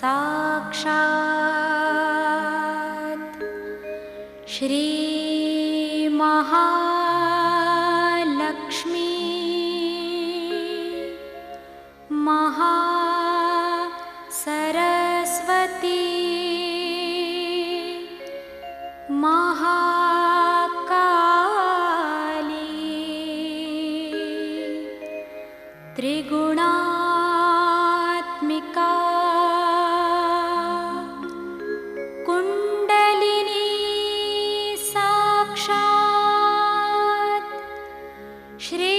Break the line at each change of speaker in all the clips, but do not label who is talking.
साक्षात् श्री महालक्ष्मी महासरस्वती महाकाली त्रिगुणात्मिका कुण्डलिनी साक्षात् श्री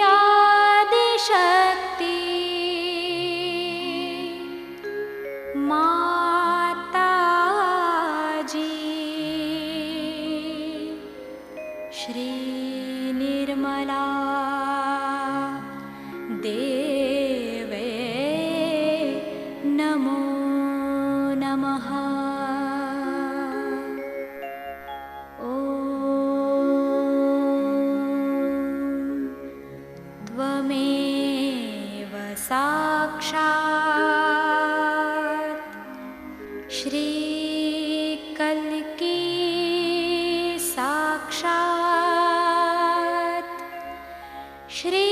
आदिशक्ति माताजी श्री निर्मला देवे नमो नमः। ॐ त्वमेव साक्षात् श्री कल्की साक्षात् श्री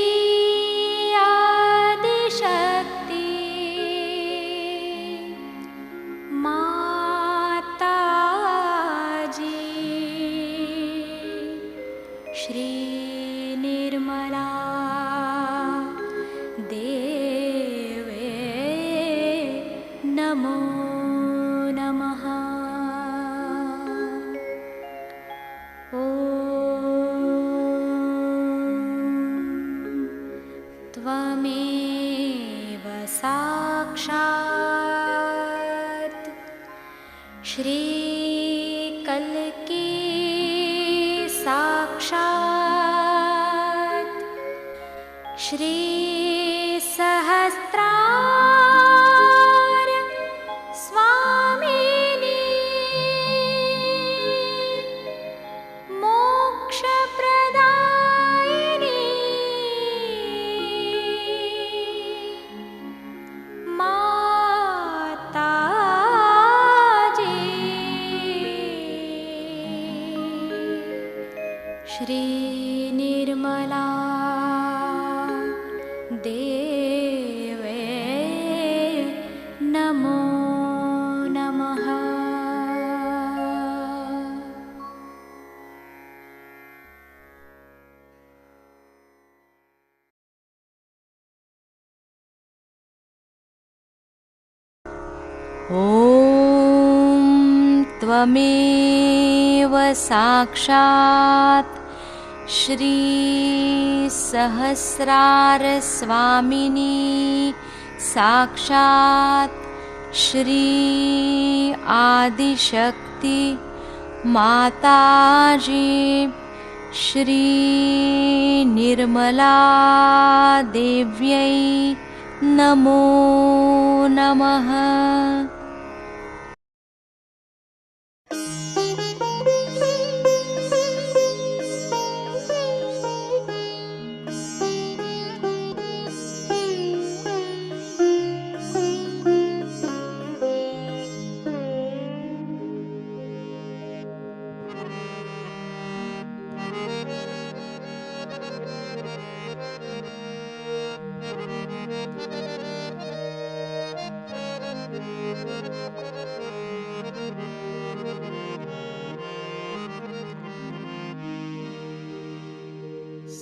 आदिशक्ति माताजी श्री निर्मला देवे नमो नमः। ॐ त्वमेव साक्षात् श्री कल्की साक्षात् श्री सहस्रार स्वामिनी मोक्षप्रदायिनी माताजी श्री निर्मला देवे नमो नमः।
ॐ त्वमेव साक्षात् श्री सहस्रार स्वामिनी साक्षात् श्री आदिशक्ति माताजी श्री निर्मला देव्यै नमो नमः।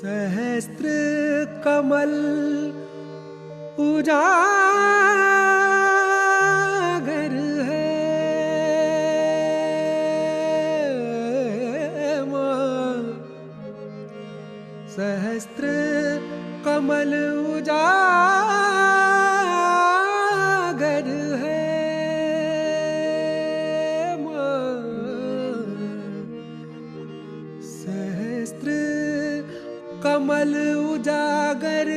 सहस्त्र कमल उजागर है माँ, सहस्त्र कमल उजागर है माँ, सहस्त्र कमल उजागर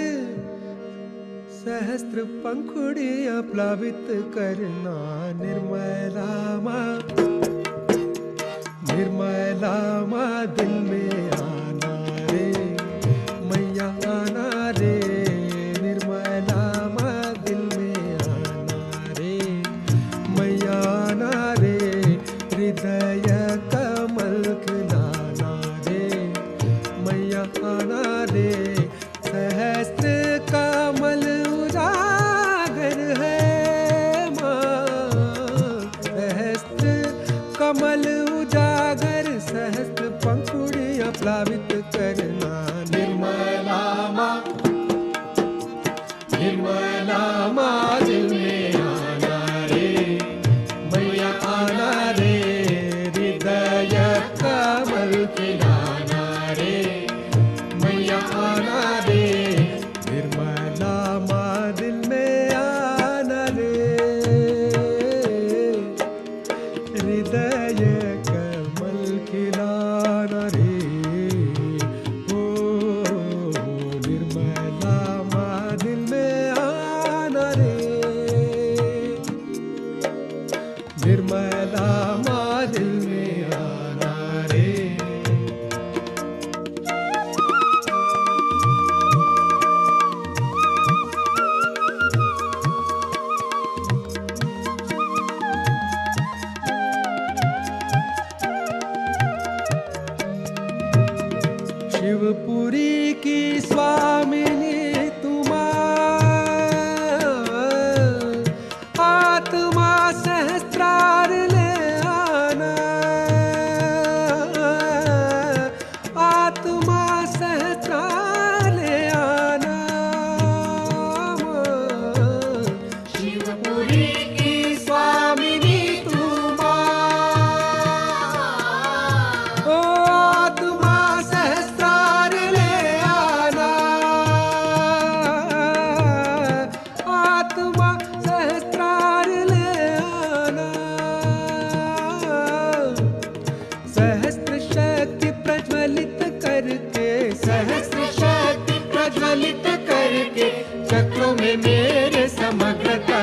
सहस्त्र पंखुड़ियां प्लावित करना निर्मला माँ, निर्मला माँ दिल में आना रे मैया आना रे, निर्मला माँ दिल में आना रे।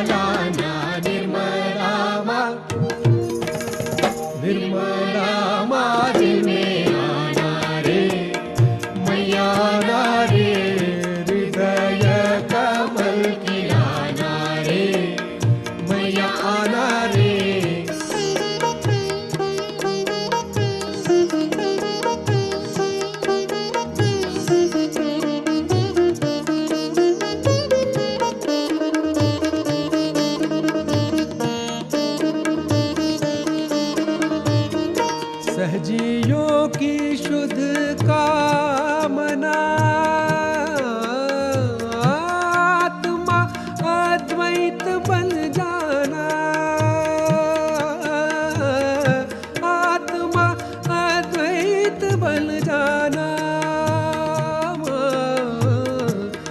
निर्मला मा निर्मला मा निर्मला मा दिल में आना रे मैया आना रे हृदय कमल खिलाना रे मैया आना रे सहजियों की शुद्ध कामना आत्मा अद्वैत बन जाना आत्मा अद्वैत बन जाना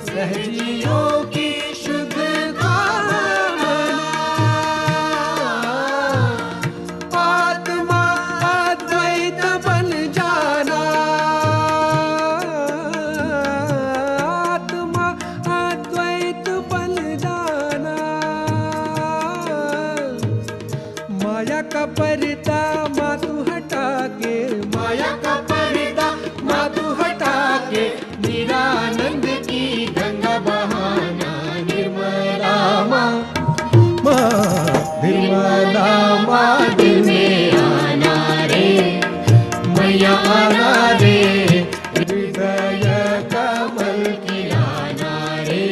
सहजियों की शुद्ध कामना आत्मा अद्वैत बन जाना आत्मा अद्वैत बन जाना माया का पर्दा मातु हटा के माया का पर्दा मातु हटा के निरानंद की गंगा बहाना निर्मला मा निर्मला मा दिल में आना रे मैया आना रे हृदय कमल खिलाना रे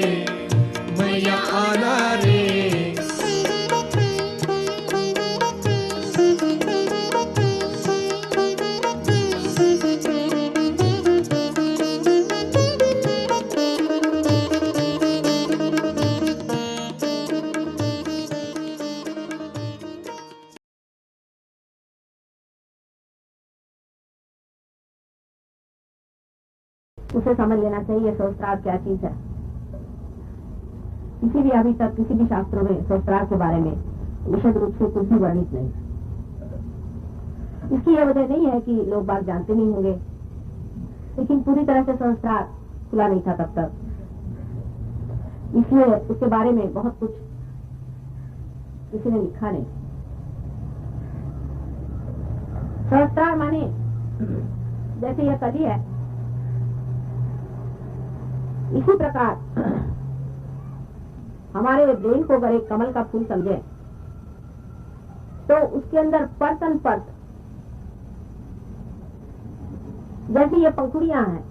मैया आना रे
उसे समझ लेना चाहिए सहस्त्रार क्या चीज है। किसी भी अभी तक किसी भी शास्त्रों में सहस्त्रार के बारे में विशद रूप से कुछ भी वर्णित नहीं। इसकी यह वजह नहीं है कि लोग बात जानते नहीं होंगे, लेकिन पूरी तरह से सहस्त्रार खुला नहीं था तब तक, इसलिए उसके बारे में बहुत कुछ किसी ने लिखा नहीं। सहस्त्रार माने जैसे यह कली है, इसी प्रकार हमारे ब्रेन को अगर एक कमल का फूल समझे तो उसके अंदर परतन परत जैसी ये पंखुड़ियां हैं,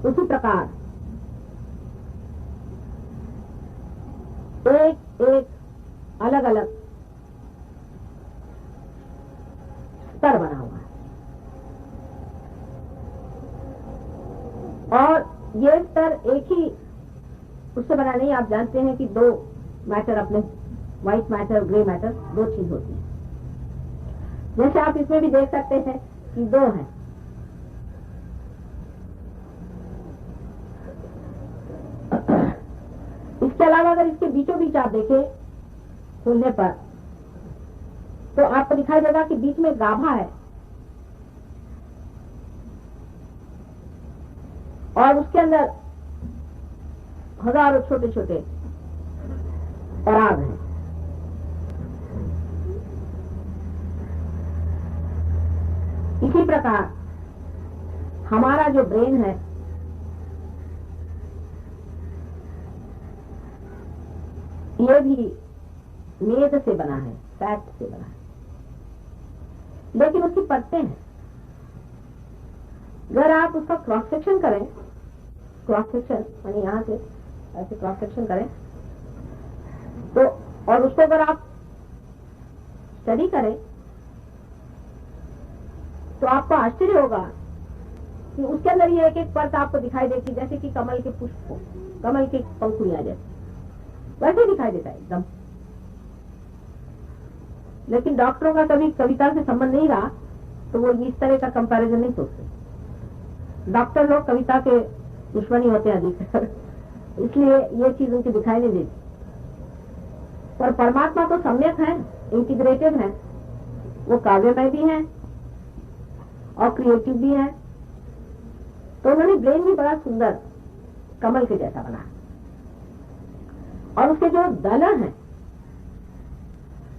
उसी प्रकार एक एक अलग अलग स्तर बना हुआ है। और ये स्तर एक ही उससे बना नहीं। आप जानते हैं कि दो मैटर अपने व्हाइट मैटर ग्रे मैटर दो चीज होती है। जैसे आप इसमें भी देख सकते हैं कि दो हैं। इसके अलावा अगर इसके बीचों बीच आप देखें खुलने पर तो आपको दिखाई देगा कि बीच में गाभा है और उसके अंदर हजारों छोटे छोटे पराग हैं। इसी प्रकार हमारा जो ब्रेन है ये भी मेद से बना है, फैट से बना है, लेकिन उसकी परतें हैं। अगर आप उसका क्रॉस सेक्शन करें, क्रॉस सेक्शन यानी यहाँ से ऐसे क्रॉस सेक्शन करें तो, और उसको अगर आप स्टडी करें तो आपको आश्चर्य होगा कि उसके अंदर ये एक एक परत आपको दिखाई देती, जैसे कि कमल के पुष्प को, कमल की पंखुड़ियां जैसे वैसे दिखाई देता है एकदम। लेकिन डॉक्टरों का कभी कविता से संबंध नहीं रहा तो वो इस तरह का कंपैरिजन नहीं सोचते। डॉक्टर लोग कविता के दुश्मनी होते हैं अधिकतर, इसलिए ये चीज उनकी दिखाई नहीं देती। पर परमात्मा तो सम्यक है, इंटीग्रेटेड है, वो काव्यमय भी है और क्रिएटिव भी है। तो उन्होंने ब्रेन भी बड़ा सुंदर कमल के जैसा बना और उसके जो दल हैं,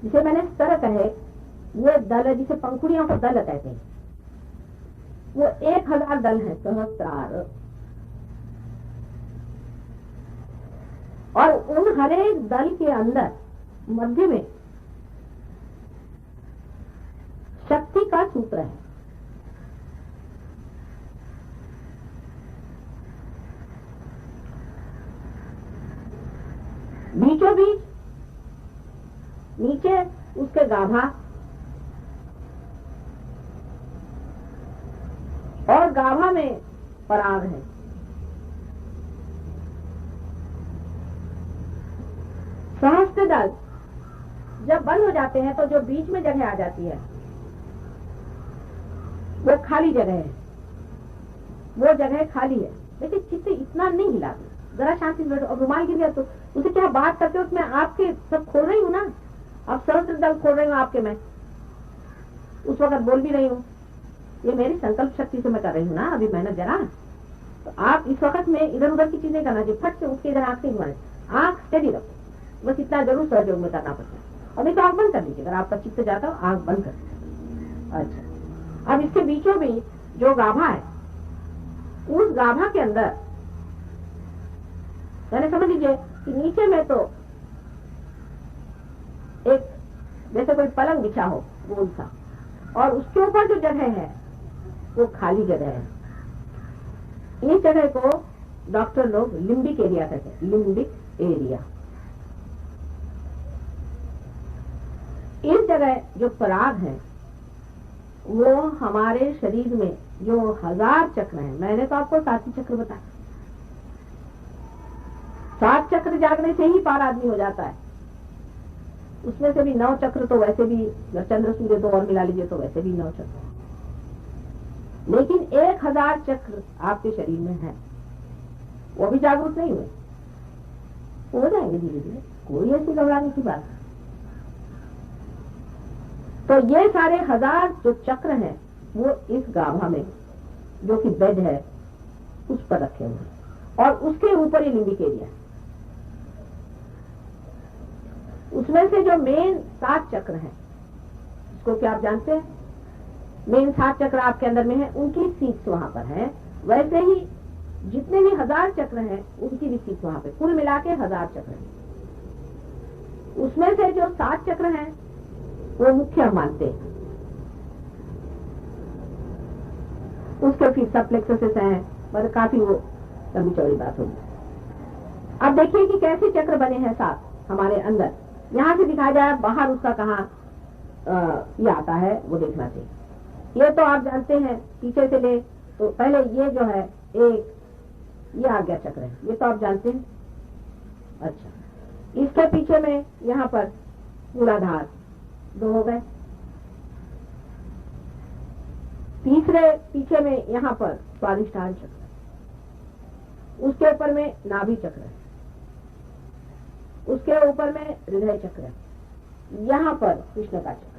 जिसे मैंने स्तर कहे, ये दल जिसे पंखुड़ियों को दल कहते हैं, वो 1000 दल है, सहस्त्रार। और उन हर एक दल के अंदर मध्य में शक्ति का सूत्र है। बीचों बीच नीचे उसके गाभा और गाभा में पराग है। सहस्त्र दल जब बंद हो जाते हैं तो जो बीच में जगह आ जाती है वो खाली जगह है, वो जगह खाली है। लेकिन चित्त इतना नहीं हिलाती, जरा शांति से बैठो। और रुमाल गिर गया तो उसे क्या बात करते हो, उसमें आपके सब खोल रही हूँ ना, अब सहस्त्र दल खोल रही हूँ आपके, मैं उस वक्त बोल भी रही हूँ, ये मेरी संकल्प शक्ति से मैं कर रही हूँ ना, अभी मेहनत जरा। तो आप इस वक्त में इधर उधर की चीजें करना चाहिए, फट से उठ के इधर आंख नहीं घुमाए, आंख स्टेडी रखो, बस इतना जरूर सहयोग में करना पड़ता है। और नहीं तो आंख बंद कर लीजिए, अगर आपका चित्त जाता हो आंख बंद कर। अच्छा, अब इसके बीचों बीच जो गाभा है, उस गाभा के अंदर मैंने समझ लीजिए कि नीचे में तो एक जैसे कोई पलंग बिछा हो गोल सा, और उसके ऊपर जो जगह है वो खाली जगह है। इस जगह को डॉक्टर लोग लिम्बिक एरिया कहते हैं, लिम्बिक एरिया। इस जगह जो पराग है वो हमारे शरीर में जो 1000 चक्र हैं, मैंने तो आपको 7 चक्र बताया, 7 चक्र जागने से ही पार आदमी हो जाता है। उसमें से भी 9 चक्र तो वैसे भी, चंद्र सूर्य तो और मिला लीजिए तो वैसे भी 9 चक्र, लेकिन 1000 चक्र आपके शरीर में है, वो भी जागरूक नहीं हुए, हो जाएंगे धीरे धीरे, कोई ऐसी घबराने की बात। तो ये सारे 1000 जो चक्र हैं वो इस गाभा में जो कि बेड है उस पर रखे हुए हैं, और उसके ऊपर ये लिम्बिक एरिया। उसमें से जो मेन 7 चक्र हैं, इसको क्या आप जानते हैं, मेन 7 चक्र आपके अंदर में है, उनकी सीट्स वहां पर है। वैसे ही जितने भी 1000 चक्र हैं उनकी भी सीट्स वहां पे, कुल मिला के 1000 चक्र हैं। उसमें से जो 7 चक्र हैं वो मुख्य मानते हैं, उसके फिर सब प्लेक्ससेस हैं, पर काफी वो लंबी चौड़ी बात होगी। अब देखिए कि कैसे चक्र बने हैं 7 हमारे अंदर, यहाँ से दिखाया जाए, बाहर उसका कहाँ ये आता है वो देखना चाहिए। ये तो आप जानते हैं, पीछे से ले तो पहले ये जो है एक ये आज्ञा चक्र है, ये तो आप जानते हैं। अच्छा, इसके पीछे में यहाँ पर मूलाधार 2 हो गए, तीसरे पीछे में यहाँ पर स्वादिष्ठान चक्र, उसके ऊपर में नाभि चक्र है, उसके ऊपर में हृदय चक्र है, यहाँ पर कृष्ण का चक्र है।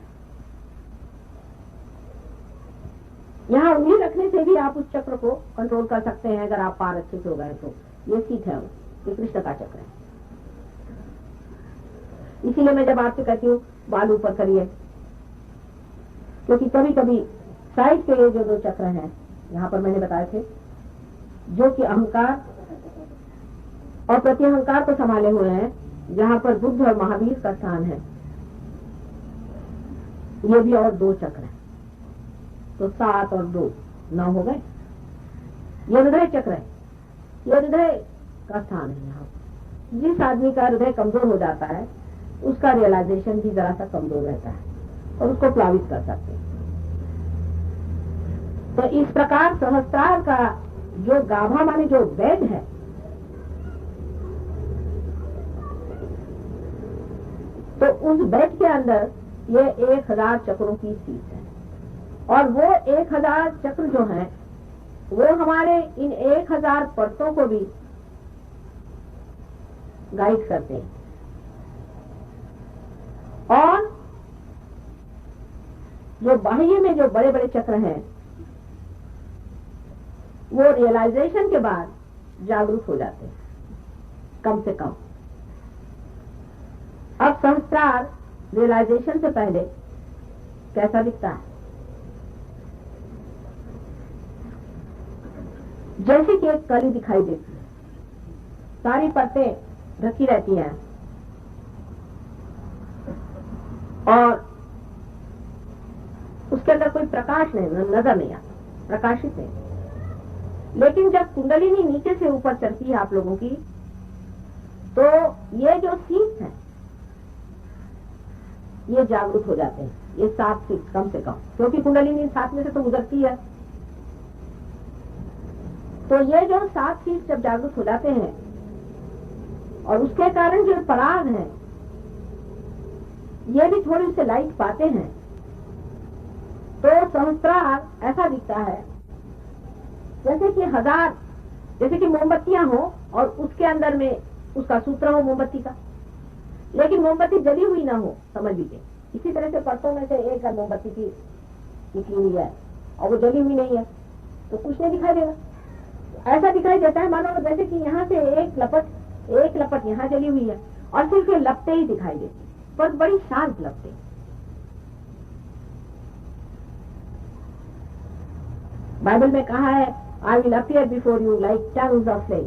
यहाँ उंगली रखने से भी आप उस चक्र को कंट्रोल कर सकते हैं, अगर आप पार अच्छे से हो गए तो। ये सीट है, ये कृष्ण का चक्र है। इसीलिए मैं जब आपसे कहती हूँ बाल ऊपर करिए, क्योंकि कभी कभी साइड के ये जो 2 चक्र हैं यहाँ पर मैंने बताए थे, जो कि अहंकार और प्रत्यहंकार को संभाले हुए हैं, जहाँ पर बुद्ध और महावीर का स्थान है, ये भी और 2 चक्र हैं, तो 7 और 2 9 हो गए। ये हृदय चक्र है, ये हृदय का स्थान है। यहाँ जिस आदमी का हृदय कमजोर हो जाता है उसका रियलाइजेशन भी जरा सा कमजोर रहता है और उसको प्लावित कर सकते हैं। तो इस प्रकार सहस्त्रार का जो गाभा माने जो बेड है, तो उस बेड के अंदर ये 1000 चक्रों की सीट है, और वो 1000 चक्र जो हैं वो हमारे इन 1000 परतों को भी गाइड करते हैं। और जो बाह्य में जो बड़े बड़े चक्र हैं वो रियलाइजेशन के बाद जागरूक हो जाते हैं, कम से कम। अब सहस्त्रार रियलाइजेशन से पहले कैसा दिखता है? जैसे कि एक कली दिखाई देती है, सारी परतें ढकी रहती हैं और उसके अंदर कोई प्रकाश नहीं, नजर नहीं आता, प्रकाशित नहीं। लेकिन जब कुंडलिनी नीचे से ऊपर चढ़ती है आप लोगों की, तो ये जो सीट है ये जागृत हो जाते हैं, ये 7 सीट कम से कम, क्योंकि कुंडलिनी 7 में से तो गुजरती है। तो ये जो 7 सीट जब जागृत हो जाते हैं और उसके कारण जो पराग है ये भी थोड़ी से लाइट पाते हैं, तो सहस्त्रार ऐसा दिखता है जैसे कि 1000, जैसे कि मोमबत्तियां हो और उसके अंदर में उसका सूत्र हो मोमबत्ती का, लेकिन मोमबत्ती जली हुई ना हो, समझ लीजिए। इसी तरह से परतों में से एक मोमबत्ती की निकली हुई है और वो जली हुई नहीं है तो कुछ नहीं दिखाई देगा। ऐसा दिखाई देता है मानो जैसे कि यहाँ से एक लपट यहाँ जली हुई है और सिर्फ ये लपटे ही दिखाई देती, पर बड़ी शांत लपटे। बाइबल में कहा है, I will appear before you like tongues of flame.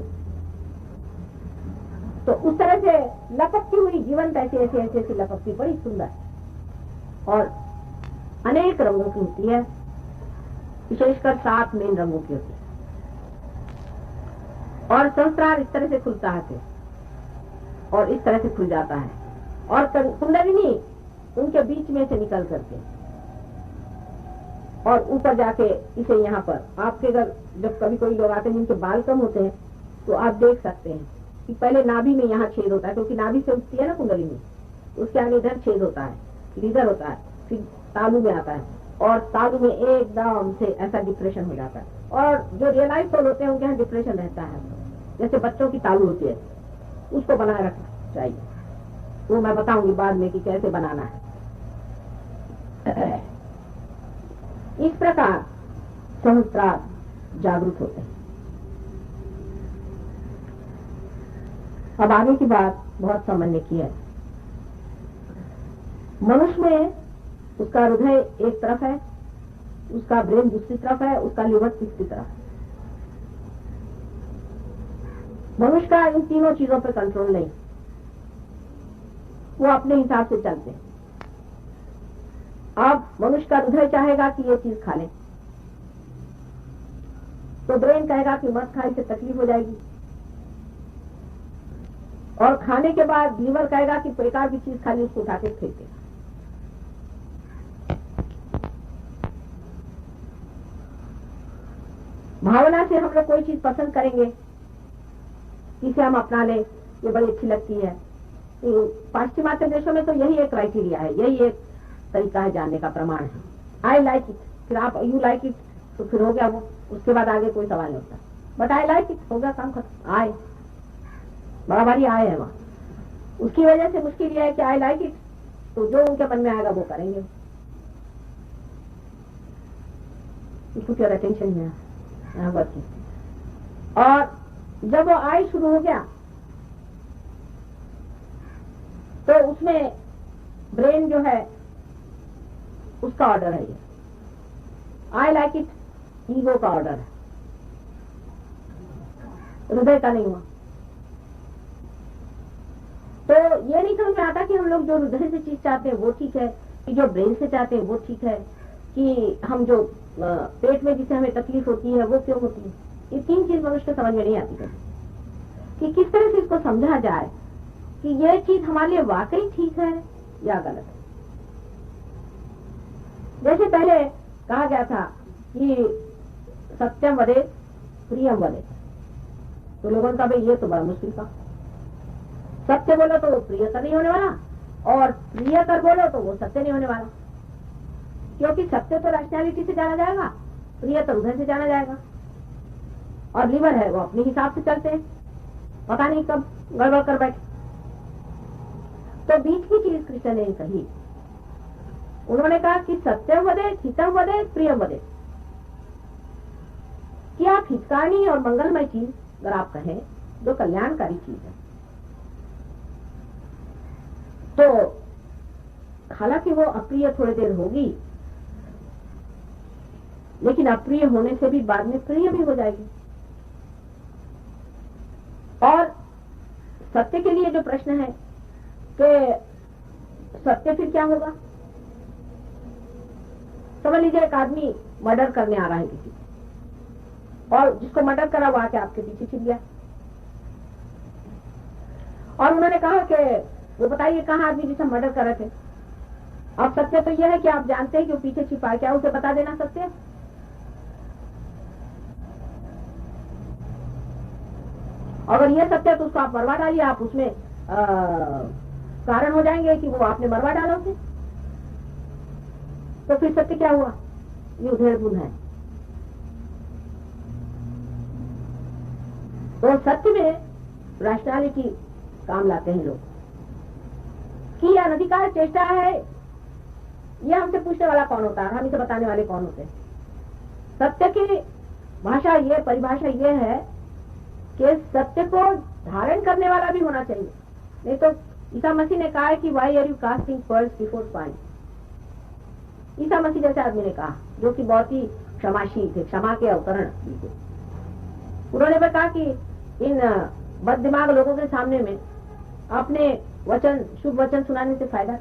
तो उस तरह से लपकती हुई जीवंत ऐसी लपकती, बड़ी सुंदर और अनेक रंगों की होती है, विशेषकर 7 मेन रंगों की होती है। और सहस्त्रार इस तरह से खुलता है और इस तरह से खुल जाता है और कुंडलिनी उनके बीच में से निकल करके और ऊपर जाके इसे यहाँ पर आपके अगर जब कभी कोई लोग आते हैं जिनके बाल कम होते हैं तो आप देख सकते हैं कि पहले नाभि में यहाँ छेद होता है, क्योंकि नाभि से उठती है ना कुंडलिनी, उसके आगे इधर छेद होता है, फिर इधर होता है, फिर तालू में आता है और तालू में एकदम से ऐसा डिप्रेशन हो जाता है। और जो रियलाइज सोल होते हैं उनके यहाँ डिप्रेशन रहता है, जैसे बच्चों की तालू होती है, उसको बनाए रखना चाहिए। वो मैं बताऊंगी बाद में कि कैसे बनाना है। इस प्रकार सहस्त्रार जागृत होते हैं। अब आगे की बात बहुत सामान्य की है। मनुष्य में उसका हृदय एक तरफ है, उसका ब्रेन दूसरी तरफ है, उसका लिवर तीसरी तरफ है। मनुष्य का इन तीनों चीजों पर कंट्रोल नहीं, वो अपने हिसाब से चलते हैं। अब मनुष्य का हृदय चाहेगा कि ये चीज खा ले, तो ब्रेन कहेगा कि मत खा, इससे तकलीफ हो जाएगी। और खाने के बाद लीवर कहेगा कि बेकार की चीज खा ली, उसको उठा के फेंक देगा। भावना से हम लोग कोई चीज पसंद करेंगे, इसे हम अपना ले, ये बड़ी अच्छी लगती है। पाश्चिमात्य देशों में तो यही एक क्राइटेरिया है, यही एक तरीका है जानने का प्रमाण है। आई लाइक इट, फिर आप यू लाइक इट, तो फिर हो गया वो, उसके बाद आगे कोई सवाल नहीं होता। बट आई लाइक इट, हो गया काम खत्म। आए बड़ा भारी आए है वहां, उसकी वजह से मुश्किल यह है कि आई लाइक इट, तो जो उनके मन में आएगा वो करेंगे। पुट योर अटेंशन है वर्किंग। और जब वो आई शुरू हो गया तो उसमें ब्रेन जो है उसका ऑर्डर है, ये आई लाइक इट ईगो का ऑर्डर है, हृदय का नहीं हुआ। तो ये नहीं समझ में आता कि हम लोग जो हृदय से चीज चाहते हैं वो ठीक है, कि जो ब्रेन से चाहते हैं वो ठीक है, कि हम जो पेट में जिसे हमें तकलीफ होती है वो क्यों होती है। ये 3 चीज मनुष्य को समझ में नहीं आती है कि किस तरह से इसको समझा जाए कि ये चीज हमारे लिए वाकई ठीक है या गलत है। जैसे पहले कहा गया था कि सत्यम वदे प्रियम वदे, तो लोगों का भाई ये तो बड़ा मुश्किल था। सत्य बोलो तो वो प्रियकर नहीं होने वाला, और प्रियकर बोलो तो वो सत्य नहीं होने वाला, क्योंकि सत्य तो रैशनैलिटी से जाना जाएगा, प्रिय तो हृदय से जाना जाएगा। और लीवर है वो अपने हिसाब से चलते हैं, पता नहीं कब गड़बड़ कर बैठे। तो बीच की चीज कृष्ण ने कही, उन्होंने कहा कि सत्यम वदे, हितम वदे, प्रियम वदे, कि आप हितकारी और मंगलमय चीज अगर आप कहें जो कल्याणकारी चीज है, तो हालांकि वो अप्रिय थोड़ी देर होगी, लेकिन अप्रिय होने से भी बाद में प्रिय भी हो जाएगी। और सत्य के लिए जो प्रश्न है कि सत्य फिर क्या होगा। समझ लीजिए एक आदमी मर्डर करने आ रहा है किसी को, और जिसको मर्डर करा वो आके आपके पीछे छिप गया, और उन्होंने कहा कि वो बताइए कहाँ आदमी जिसे मर्डर कर रहे थे। अब सत्य तो यह है कि आप जानते हैं कि वो पीछे छिपा है, क्या उसे बता देना सत्य है? अगर यह सत्य है तो उसको आप मरवा डालिए, आप उसमें कारण हो जाएंगे कि वो आपने मरवा डाला उसे, तो फिर सत्य क्या हुआ? ये उधेड़-बुन है। तो सत्य में रैशनैलिटी काम लाते हैं लोग कि अनधिकार चेष्टा है, ये हमसे पूछने वाला कौन होता है, हम इसे बताने वाले कौन होते हैं। सत्य की भाषा ये, परिभाषा ये है कि सत्य को धारण करने वाला भी होना चाहिए। नहीं तो ईसा मसीह ने कहा है कि why are you casting pearls before swine. ईसा मसीह जैसे आदमी ने कहा, जो कि बहुत ही क्षमाशील थे, क्षमा के अवतरण। उन्होंने भी कहा कि इन बददिमाग लोगों के सामने में अपने वचन, शुभ वचन सुनाने से फायदा।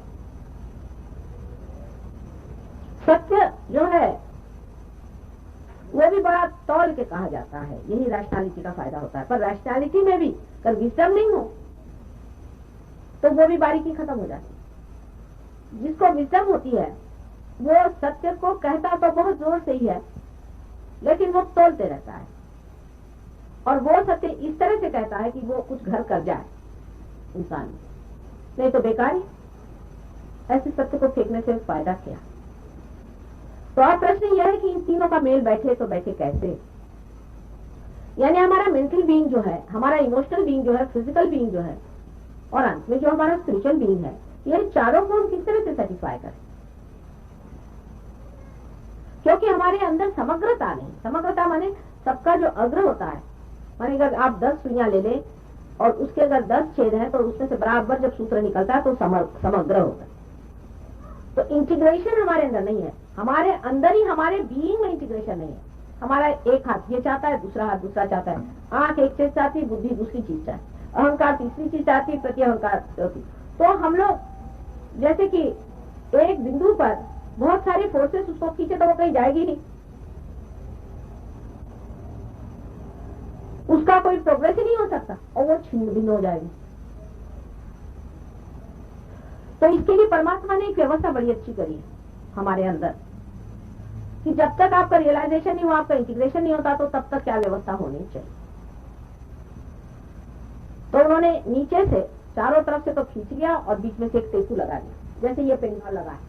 सत्य जो है वो भी बड़ा तौल के कहा जाता है, यही रैशनैलिटी का फायदा होता है। पर रैशनैलिटी में भी अगर विजडम नहीं हो तो वो भी बारीकी खत्म हो जाती है। जिसको विजडम होती है वो सत्य को कहता तो बहुत जोर से ही है, लेकिन वो तोलते रहता है, और वो सत्य इस तरह से कहता है कि वो कुछ घर कर जाए इंसान, नहीं तो बेकार ही। ऐसे सत्य को फेंकने से फायदा क्या? तो अब प्रश्न यह है कि इन तीनों का मेल बैठे तो बैठे कैसे? यानी हमारा मेंटल बीइंग जो है, हमारा इमोशनल बीइंग जो है, फिजिकल बीइंग जो है, और अंत में जो हमारा स्पिरिचुअल बीइंग है, ये चारों को हम किस तरह से सेटिस्फाई करें? क्योंकि हमारे अंदर समग्रता नहीं। समग्रता माने सबका जो अग्र होता है, माने अगर आप 10 सुइयां ले लें और उसके अगर 10 छेद हैं तो उसमें से बराबर जब सूत्र निकलता है तो समग्र होता है। तो इंटीग्रेशन हमारे अंदर नहीं है, हमारे अंदर ही, हमारे बीइंग में इंटीग्रेशन नहीं है। हमारा एक हाथ ये चाहता है, दूसरा हाथ दूसरा चाहता है, आंख एक चीज चाहती है, बुद्धि दूसरी चीज चाहती है, अहंकार तीसरी चीज चाहती है, प्रत्यहंकार चौथी। तो हम लोग जैसे कि एक बिंदु पर बहुत सारे फोर्सेस उसको खींचे तो वो कहीं जाएगी नहीं, उसका कोई प्रोग्रेस ही नहीं हो सकता, और वो छिन्न भिन्न हो जाएगी। तो इसके लिए परमात्मा ने एक व्यवस्था बड़ी अच्छी करी है हमारे अंदर कि जब तक आपका रियलाइजेशन नहीं हुआ, आपका इंटीग्रेशन नहीं होता, तो तब तक क्या व्यवस्था होनी चाहिए। तो उन्होंने नीचे से चारों तरफ से तो खींच लिया और बीच में से एक टेकू लगा दिया, जैसे ये पेंडोल लगा है।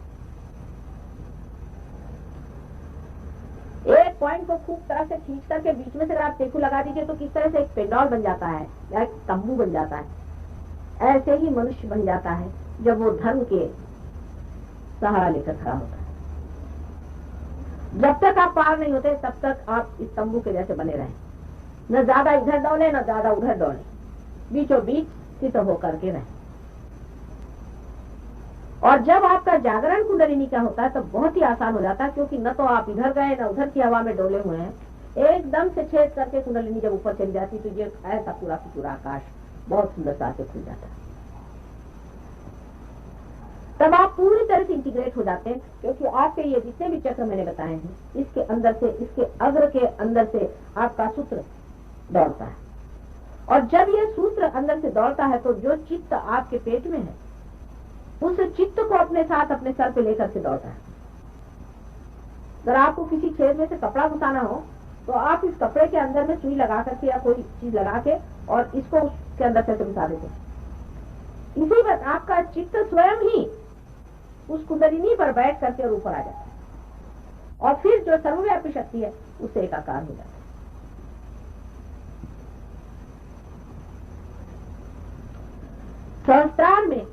एक पॉइंट को खूब तरह से खींच करके बीच में से अगर आप टेकू लगा दीजिए तो किस तरह से एक पेंडोल बन जाता है या एक तंबू बन जाता है। ऐसे ही मनुष्य बन जाता है जब वो धर्म के सहारा लेकर खड़ा होता है। जब तक आप पार नहीं होते तब तक आप इस तंबू के जैसे बने रहें, न ज्यादा इधर दौड़े न ज्यादा उधर दौड़े, बीचों बीच स्थित होकर के रहें। और जब आपका जागरण कुंडलिनी का होता है तो बहुत ही आसान हो जाता है, क्योंकि न तो आप इधर गए न उधर की हवा में डोले हुए हैं। एकदम से छेद करके कुंडलिनी जब ऊपर चली जाती तो ये ऐसा पूरा की पूरा आकाश बहुत सुंदरता से खुल जाता है। तब आप पूरी तरह से इंटीग्रेट हो जाते हैं, क्योंकि आपके ये जितने भी चक्र मैंने बताए हैं, इसके अंदर से, इसके अग्र के अंदर से आपका सूत्र दौड़ता है। और जब ये सूत्र अंदर से दौड़ता है तो जो चित्त आपके पेट में है उस चित्त को अपने साथ अपने सर पे लेकर के दौड़ता है। अगर आपको किसी छेद में से कपड़ा घुसाना हो तो आप इस कपड़े के अंदर में सुई लगा करके या कोई चीज लगा के और इसको उसके अंदर से घुसा देते हैं। इसी वक्त आपका चित्त स्वयं ही उस कुंडलिनी पर बैठ करके और ऊपर आ जाता है, और फिर जो सर्वव्यापी शक्ति है उससे एकाकार हो जाता है। सहस्त्रार में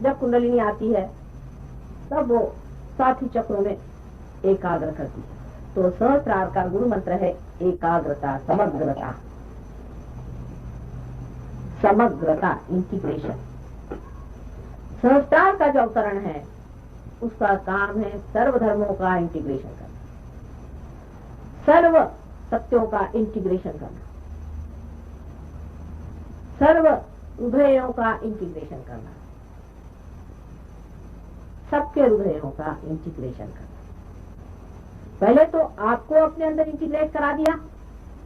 जब कुंडलिनी आती है तब वो 7 ही चक्रों में एकाग्र करती है। तो सहस्त्रार का गुरु मंत्र है एकाग्रता, समग्रता, समग्रता, इंटीग्रेशन। सहस्त्रार का जो अवतरण है उसका काम है सर्वधर्मों का इंटीग्रेशन करना, सर्व सत्यों का इंटीग्रेशन करना, सर्व हृदयों का इंटीग्रेशन करना, सबके हृदयों का इंटीग्रेशन करना। पहले तो आपको अपने अंदर इंटीग्रेट करा दिया,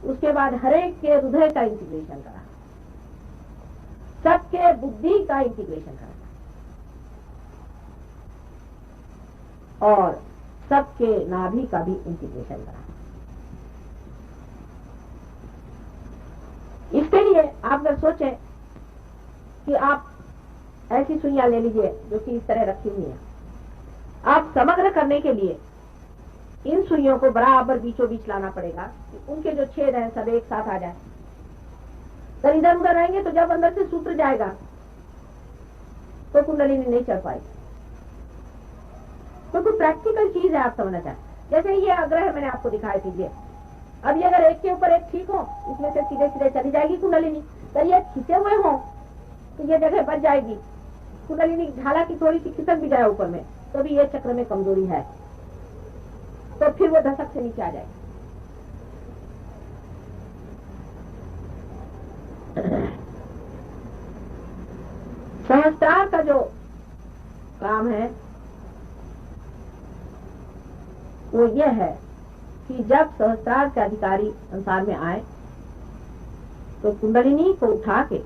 उसके बाद हरेक के हृदय का इंटीग्रेशन करा, सबके बुद्धि का इंटीग्रेशन करा और सबके नाभि का भी इंटीग्रेशन करा। इसके लिए आप अगर सोचें कि आप ऐसी सुइयां ले लीजिए जो कि इस तरह रखी हुई है, आप समग्र करने के लिए इन सुइयों को बराबर बीचों बीच लाना पड़ेगा कि उनके जो छेद हैं सब एक साथ आ जाए। अगर इधर उधर रहेंगे तो जब अंदर से सूत्र जाएगा तो कुंडलिनी नहीं चढ़ पाएगी। तो कोई प्रैक्टिकल चीज है, आप समझना चाहें। जैसे ये आग्रह मैंने आपको दिखाई दीजिए, अब ये अगर एक के ऊपर एक ठीक हो, इसमें से सीधे सीधे चली जाएगी कुंडलिनी। तो ये खींचे हुए हो तो ये जगह बच जाएगी कुंडलिनी, हालांकि थोड़ी सी खिसक भी जाए ऊपर में तो भी ये चक्र में कमजोरी है, तो फिर वो दशक से नीचे आ जाएगी। सहस्त्रार का जो काम है वो ये है कि जब सहस्त्रार के अधिकारी संसार में आए तो कुंडलिनी को उठा के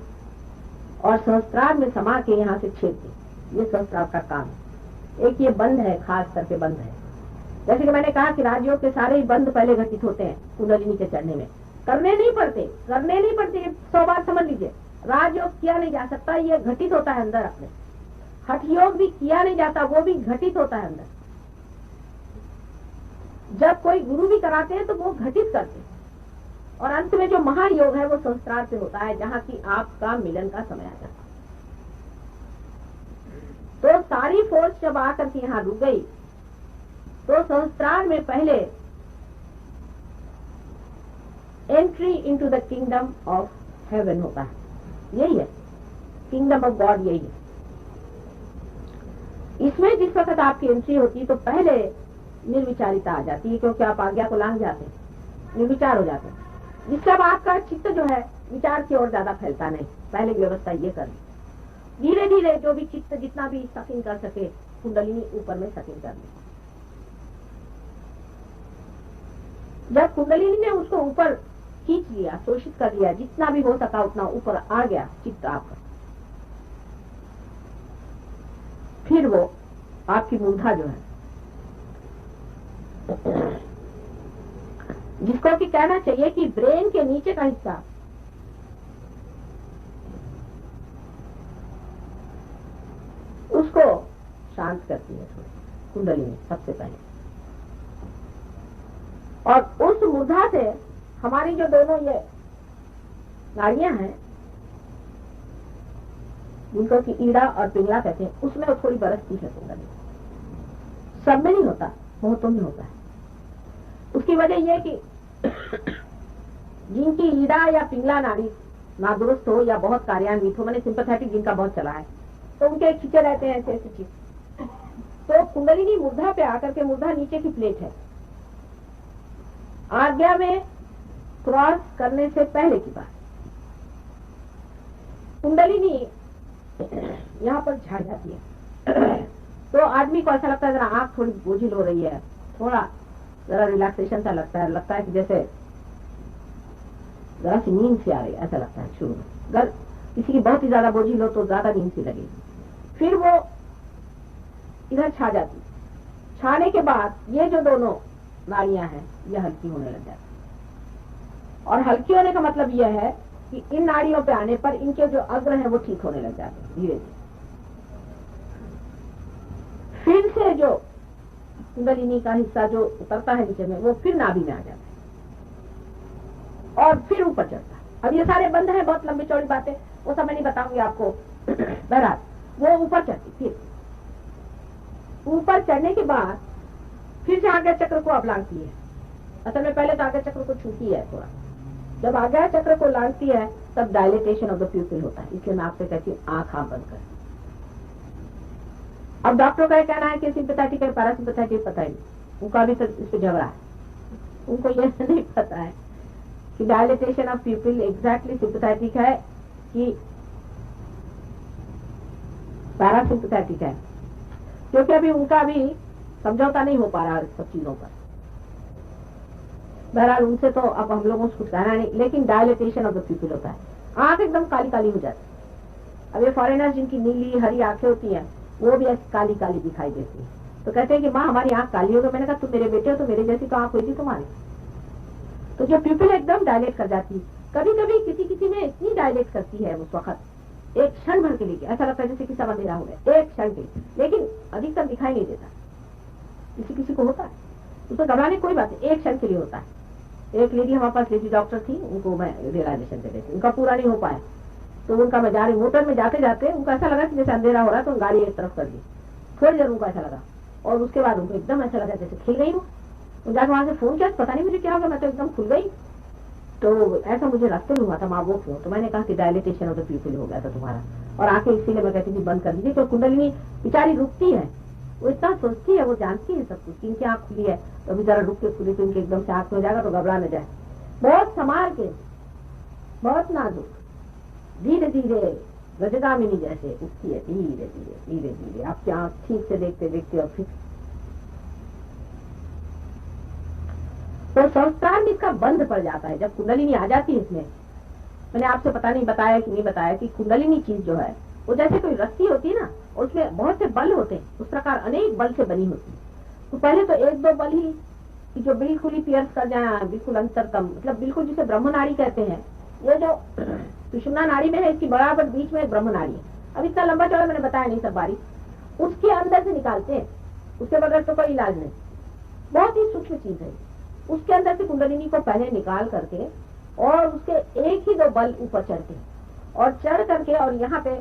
और सहस्त्रार में समा के यहाँ से छेद दे। ये सहस्त्रार का काम है। एक ये बंध है, खास करके बंध है। जैसे कि मैंने कहा कि राजयोग के सारे ही बंध पहले घटित होते हैं कुंडलिनी के चढ़ने में, करने नहीं पड़ते। 100 बार समझ लीजिए, राजयोग किया नहीं जा सकता, ये घटित होता है अंदर अपने। हठ योग भी किया नहीं जाता, वो भी घटित होता है अंदर। जब कोई गुरु भी कराते हैं तो वो घटित करते हैं, और अंत में जो महायोग है वो सहस्त्रार से होता है, जहाँ की आपका मिलन का समय आ जाता है। तो सारी फोर्स जब आकर के यहाँ रुक गई तो सहस्त्रार में पहले entry into the kingdom of haven होता है। यही है किंगडम ऑफ गॉड, यही है। इसमें जिस वक्त आपकी एंट्री होती है तो पहले निर्विचारिता आ जाती है, क्योंकि आप आज्ञा को लांघ जाते हैं, निर्विचार हो जाते हैं। जिससे अब आपका चित्त जो है विचार की ओर ज्यादा फैलता नहीं। पहले व्यवस्था ये कर, धीरे धीरे जो भी चित्त जितना भी सकिंग कर सके कुंडलिनी ऊपर में सकिंग कर ली। जब कुंडलिनी ने उसको ऊपर खींच लिया, शोषित कर लिया, जितना भी हो सका उतना ऊपर आ गया चित्त आपका, फिर वो आपकी मूर्धा जो है, जिसको कि कहना चाहिए कि ब्रेन के नीचे का हिस्सा, उसको शांत करती है थोड़ी कुंडलिनी सबसे पहले। और उस मूर्धा से हमारी जो दोनों ये नाड़ियां हैं जिनको कि ईड़ा और पिंगला कहते हैं, उसमें थोड़ी बरसती है कुंडलिनी। सब में नहीं होता, बहुतों में होता है। उसकी वजह यह कि जिनकी ईड़ा या पिंगला नाड़ी नादुरुस्त हो या बहुत कार्यान्वित हो, मैंने सिंपैथेटिक जिनका बहुत चला है, तो उनके खींचे रहते हैं ऐसे ऐसी चीज। तो कुंडलिनी मूर्धा पे आकर के, मूर्धा नीचे की प्लेट है, आज्ञा में क्रॉस करने से पहले की बात, कुंडलिनी यहाँ पर झाड़ जाती है। तो आदमी को ऐसा लगता है जरा आंख थोड़ी बोझिल हो रही है, थोड़ा जरा रिलैक्सेशन सा लगता है कि जैसे जरा सी नींद सी आ रही है, ऐसा लगता है शुरू में। अगर किसी की बहुत ही ज्यादा बोझिल हो तो ज्यादा नींद सी लगेगी। फिर वो इधर छा जाती, छाने के बाद ये जो दोनों नाड़ियां हैं ये हल्की होने लग जाती। और हल्की होने का मतलब यह है कि इन नाड़ियों पे आने पर इनके जो अग्र हैं वो ठीक होने लग जाते हैं धीरे धीरे। फिर से जो कुंडलिनी का हिस्सा जो उतरता है नीचे में, वो फिर नाभि में आ जाता है और फिर ऊपर चढ़ता है। अब ये सारे बंद हैं, बहुत लंबी चौड़ी बातें, वो सब मैं नहीं बताऊंगी आपको। बहरहाल वो ऊपर चढ़ती, फिर ऊपर चढ़ने के बाद फिर से आज्ञा चक्र को अब लांघती है। असल में पहले तो आज्ञा चक्र को छूती है थोड़ा, जब आज्ञा चक्र को लांघती है तब डायलिटेशन ऑफ द प्यूपिल होता है। इसलिए मैं आपसे कहती हूँ आंख आप बंद करें। अब डॉक्टर का ये कहना है कि सिंपैथेटिक है पैरासिम्पैथेटिक, पता ही नहीं, उनका अभी तक इस पे झगड़ा है। उनको ये नहीं पता है कि डायलेटेशन ऑफ प्यूपिल एग्जैक्टली सिंपैथेटिक है कि पैरासिम्पैथेटिक है, क्योंकि अभी उनका भी समझौता नहीं हो पा रहा इस सब चीजों पर। बहरहाल उनसे तो अब हम लोगों से कुछ कहना नहीं, लेकिन डायलेटेशन ऑफ द प्यूपिल होता है, आंख एकदम काली काली हो जाती है। अब ये फॉरेनर्स जिनकी नीली हरी आंखें होती हैं वो भी ऐसी काली काली दिखाई देती है, तो कहते हैं कि माँ हमारी आंख काली हो गई। मैंने कहा तुम मेरे बेटे हो तो मेरे जैसी तो आंख हुई थी तुम्हारी। तो जो प्यूपिल एकदम डायलेट कर जाती है, कभी कभी किसी किसी में इतनी डायलेट करती है उस वक्त एक क्षण भर के लिए, ऐसा लगता है जैसे कि सब अंधेरा हो गया एक क्षण के लिए, लेकिन अधिकतर दिखाई नहीं देता। किसी किसी को होता है, उसमें घबराने कोई बात नहीं, एक क्षण के लिए होता है। एक लेडी हमारे पास लेडी डॉक्टर थी, उनको मैं रियलाइजेशन दे देती, उनका पूरा नहीं हो पाया, तो उनका मैं जा रही मोटर में जाते जाते उनको ऐसा लगा कि जैसे अंधेरा हो रहा है, तो गाड़ी एक तरफ कर दी, थोड़ी देर उनको ऐसा लगा, और उसके बाद उनको एकदम ऐसा लगा जैसे खिल गई हूँ। जाकर वहां से फोन किया, पता नहीं मुझे क्या होगा, मैं तो एकदम खुल गई। तो ऐसा मुझे रास्ते में हुआ था, माँ वो क्यों? तो मैंने कहा कि डायलिटेशन ऑफ द प्यूपिल हो गया था तुम्हारा, और आंखें इसीलिए मैं कहती थी बंद कर दीजिए। क्योंकि कुंडलिनी बेचारी रुकती है, वो इतना सोचती है, वो जानती है सब कुछ, इनकी आंख खुली है तो अभी जरा रुक के खुली तो इनके एकदम से आंख में जाएगा तो घबरा न जाए। बहुत संभाल के, बहुत नाजुक, धीरे धीरे गजगामिनी जैसे उठती है, धीरे धीरे धीरे धीरे आपकी आंख ठीक से देखते देखते, और फिर तो संस्कार में इसका बंद पड़ जाता है। जब कुंडलिनी आ जाती है इसमें, मैंने आपसे पता नहीं बताया कि नहीं बताया कि कुंडलिनी चीज जो है वो जैसे कोई रस्सी होती है ना, उसमें बहुत से बल होते हैं, उस प्रकार अनेक बल से बनी होती है। तो पहले तो एक दो बल ही कि जो बिल्कुल ही पियर्स कर जाए, बिल्कुल अंतरतम, मतलब बिल्कुल जिसे ब्रह्म नाड़ी कहते हैं। ये जो सुषुम्ना नाड़ी में है, इसकी बराबर बीच में एक ब्रह्म नाड़ी है। अब इतना लंबा चौड़ा मैंने बताया नहीं सब बारी, उसके अंदर से निकालते हैं, उसके बगैर तो कोई इलाज नहीं, बहुत ही सूक्ष्म चीज है। उसके अंदर से कुंडलिनी को पहले निकाल करके और उसके एक ही दो बल ऊपर चढ़ते हैं, और चढ़ करके और यहाँ पे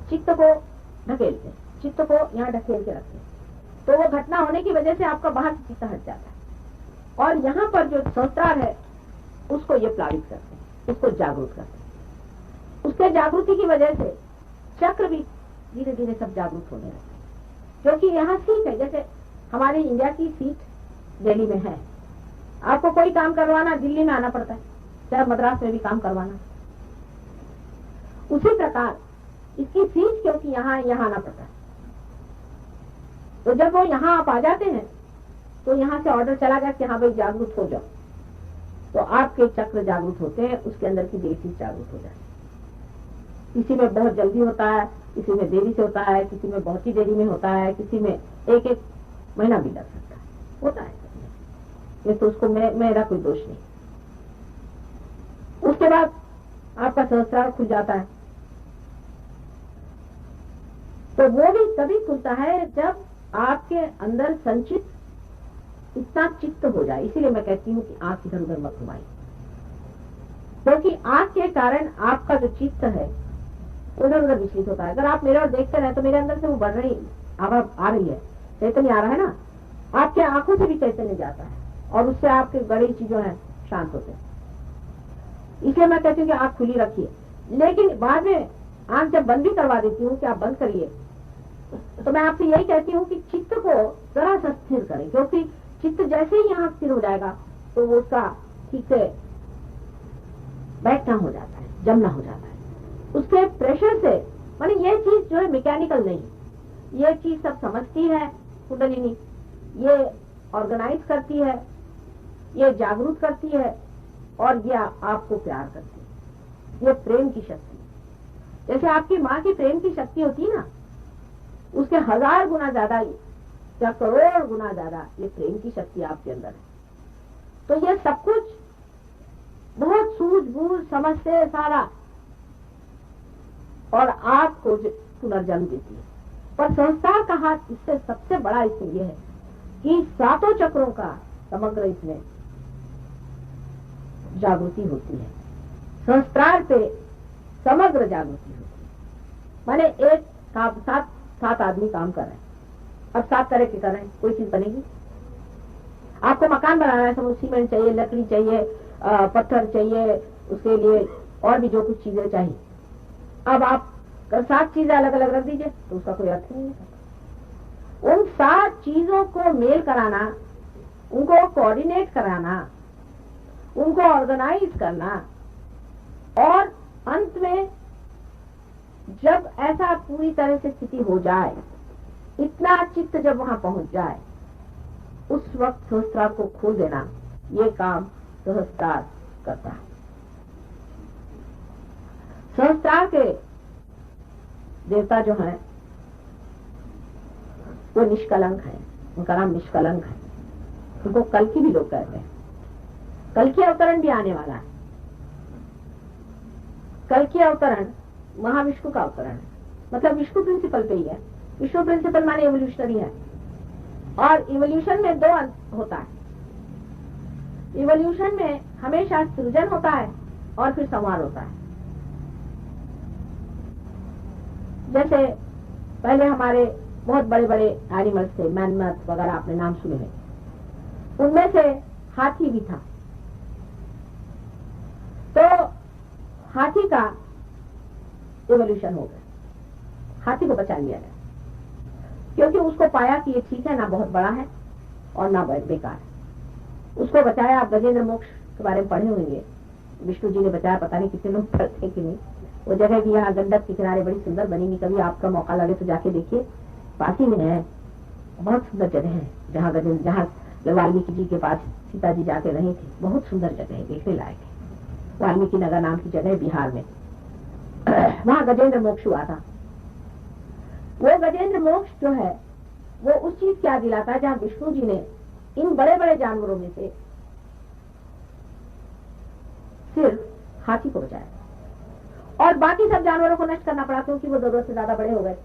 चित्त को ढकेलते, चित्त को यहाँ ढकेल के रखते, तो वो घटना होने की वजह से आपका बाहर चित्त हट जाता है, और यहाँ पर जो सहस्त्रार है उसको ये प्लावित करते हैं, उसको जागरूक करते हैं। उसके जागृति की वजह से चक्र भी धीरे धीरे सब जागरूक होने लगते हैं। क्योंकि यहाँ सीट है, जैसे हमारे इंडिया की सीट दिल्ली में है, आपको कोई काम करवाना दिल्ली में आना पड़ता है, चाहे मद्रास में भी काम करवाना। उसी प्रकार इसकी सीट क्योंकि यहाँ आना पड़ता है, तो जब वो यहाँ आप आ जाते हैं तो यहाँ से ऑर्डर चला गया कि हाँ भाई जागरूक हो जाओ, तो आपके चक्र जागरूक होते हैं, उसके अंदर की देवी जागरूक हो जाती है। किसी में बहुत जल्दी होता है, किसी में देरी से होता है, किसी में बहुत ही देरी में होता है, किसी में एक एक महीना भी लग सकता है, होता है ये तो उसको मेरा कोई दोष नहीं। उसके बाद आपका सहस्त्रार खुल जाता है, तो वो भी तभी खुलता है जब आपके अंदर संचित इतना चित्त हो जाए। इसीलिए मैं कहती हूँ कि आंख इधर उधर मत घुमाई, क्योंकि आंख के कारण आपका जो चित्त है उधर उधर विचलित होता है। अगर आप मेरे और देखते रहे तो मेरे अंदर से वो बढ़ रही आवाज आ रही है, चैतन्य आ रहा है ना, आपके आंखों से भी चैतन्य जाता है, और उससे आपके बड़ी चीजों है शांत होते हैं। इसलिए मैं कहती हूँ कि आंख खुली रखिए, लेकिन बाद में आंख जब बंद भी करवा देती हूँ कि आप बंद करिए, तो मैं आपसे यही कहती हूँ कि चित्त को जरा सा स्थिर करें, क्योंकि चित्त जैसे ही यहाँ स्थिर हो जाएगा तो वो उसका ठीक से बैठना हो जाता है, जमना हो जाता है। उसके प्रेशर से, माने ये चीज जो है मैकेनिकल नहीं, ये चीज सब समझती है कुंडलिनी, ये ऑर्गेनाइज करती है, ये जागरूक करती है, और ये आपको प्यार करती है। ये प्रेम की शक्ति, जैसे आपकी माँ की प्रेम की शक्ति होती है ना, उसके 1000 गुना ज्यादा या करोड़ गुना ज्यादा ये प्रेम की शक्ति आपके अंदर है। तो ये सब कुछ बहुत सूझबूझ समझ से सारा, और आपको पुनर्जन्म देती है। पर संस्कार का हाथ इससे सबसे बड़ा इसमें यह है कि 7 चक्रों का समग्र इसमें जागृति होती है, संस्कार पे समग्र जागृति होती है। माने एक सात आदमी काम कर रहे हैं, अब 7 तरह के कर रहे हैं, कोई चीज बनेगी? आपको मकान बनाना है, समझ सीमेंट चाहिए, लकड़ी चाहिए, पत्थर चाहिए, उसके लिए और भी जो कुछ चीजें चाहिए। अब आप 7 चीजें अलग अलग रख दीजिए तो उसका कोई अर्थ नहीं है। उन 7 चीजों को मेल कराना, उनको कोऑर्डिनेट कराना, उनको ऑर्गेनाइज करना, और अंत में जब ऐसा पूरी तरह से स्थिति हो जाए, इतना चित्त जब वहां पहुंच जाए, उस वक्त सहस्त्रार को खोल देना, ये काम सहस्त्रार करता है। सहस्त्रार के देवता जो हैं वो निष्कलंक है, उनका नाम निष्कलंक है। उनको कल्कि भी लोग कहते हैं। कल्कि अवतरण भी आने वाला है। कल्कि अवतरण महाविष्णु का अवतरण है, मतलब विष्णु प्रिंसिपल पे ही है। विष्णु प्रिंसिपल माने इवोल्यूशनरी है, और इवोल्यूशन में 2 अंत होता है। इवोल्यूशन में हमेशा सृजन होता है और फिर संहार होता है। जैसे पहले हमारे बहुत बड़े बड़े एनिमल्स थे, मैमथ वगैरह आपने नाम सुने हैं, उनमें से हाथी भी था। तो हाथी का इवोल्यूशन हो गया, हाथी को बचा लिया गया, क्योंकि उसको पाया कि ये ठीक है, ना बहुत बड़ा है और ना बेकार है, उसको बचाया। आप गजेंद्र मोक्ष के बारे में पढ़े होंगे, विष्णु जी ने बचाया, पता नहीं कितने लोग पढ़ते कि नहीं। वो जगह भी यहाँ गंडक के किनारे बड़ी सुंदर बनी हुई, कभी आपका मौका लगे तो जाके देखिए, पास ही में है, बहुत सुंदर जगह है, जहाँ वाल्मीकि जी के पास सीता जी जाके रही थी। बहुत सुंदर जगह है, देखने लायक है। वाल्मीकि नगर नाम की जगह है बिहार में, वहाँ गजेंद्र मोक्ष हुआ था। वो गजेंद्र मोक्ष जो है वो उस चीज क्या दिलाता है जहाँ विष्णु जी ने इन बड़े बड़े जानवरों में से सिर्फ हाथी को बचाया, और बाकी सब जानवरों को नष्ट करना पड़ा क्योंकि वो जरूरत से ज्यादा बड़े हो गए।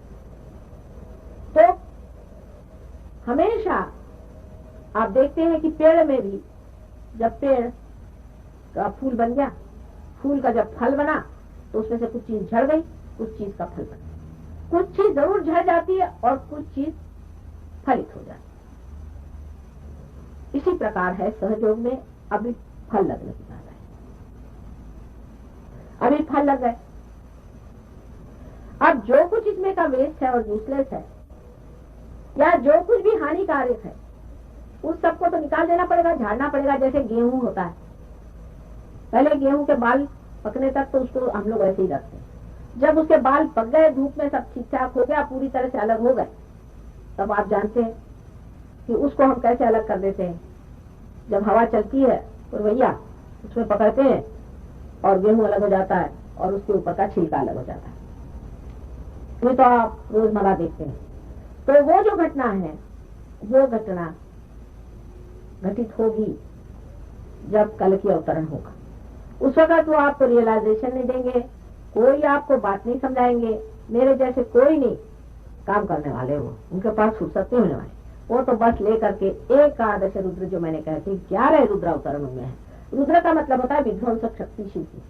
तो हमेशा आप देखते हैं कि पेड़ में भी जब पेड़ का फूल बन गया, फूल का जब फल बना तो उसमें से कुछ चीज झड़ गई, कुछ चीज का फल बना, कुछ चीज जरूर झड़ जाती है और कुछ चीज फलित हो जाती है। इसी प्रकार है सहयोग में अभी फल लगने की बात है। अभी फल लग गए, अब जो कुछ इसमें का वेस्ट है और यूजलेस है, या जो कुछ भी हानिकारक है, उस सबको तो निकाल देना पड़ेगा, झाड़ना पड़ेगा। जैसे गेहूं होता है, पहले गेहूं के बाल पकने तक तो उसको हम लोग ऐसे ही रखते हैं। जब उसके बाल पक गए, धूप में सब ठीक ठाक हो गया, पूरी तरह से अलग हो गए, तब आप जानते हैं कि उसको हम कैसे अलग कर देते हैं। जब हवा चलती है तो भैया उसमें पकड़ते हैं और गेहूं अलग हो जाता है और उसके ऊपर का छिलका अलग हो जाता है। ये तो आप रोजमर्रा देखते हैं। तो वो जो घटना है, वो घटना घटित होगी जब कल की अवतरण होगा। उस वक्त वो आपको रियलाइजेशन नहीं देंगे, कोई आपको बात नहीं समझाएंगे। मेरे जैसे कोई नहीं काम करने वाले, वो उनके पास फुर्सत नहीं होने वाली। वो तो बस लेकर के एकादश रुद्र, जो मैंने कहा थी 11 रुद्र अवतरण उनमें है। रुद्र का मतलब होता है विध्वंसक शक्ति, शिव की।